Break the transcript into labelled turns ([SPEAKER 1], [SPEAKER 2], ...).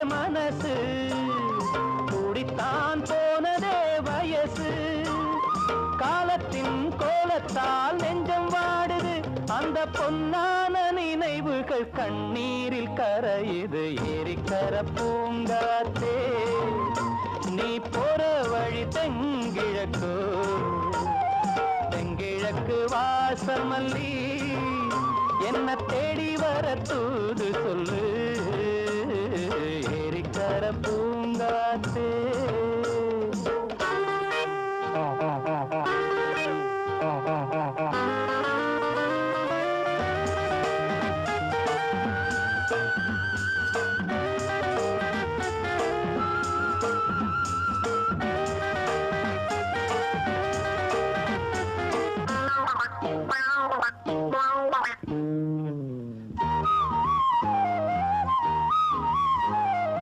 [SPEAKER 1] மனசு கூடித்தான் போனதே வயசு காலத்தின் கோலத்தால் நெஞ்சம் வாடுது அந்த பொன்னான நினைவுகள் கண்ணீரில் கரையுது ஏரிக்கர பூங்காத்தே நீ போற வழி தெங்கிழக்கு தெங்கிழக்கு வாசமல்லி என்ன தேடி வர தூது சொல்லு ஏரிக்கர பூங்காத்தே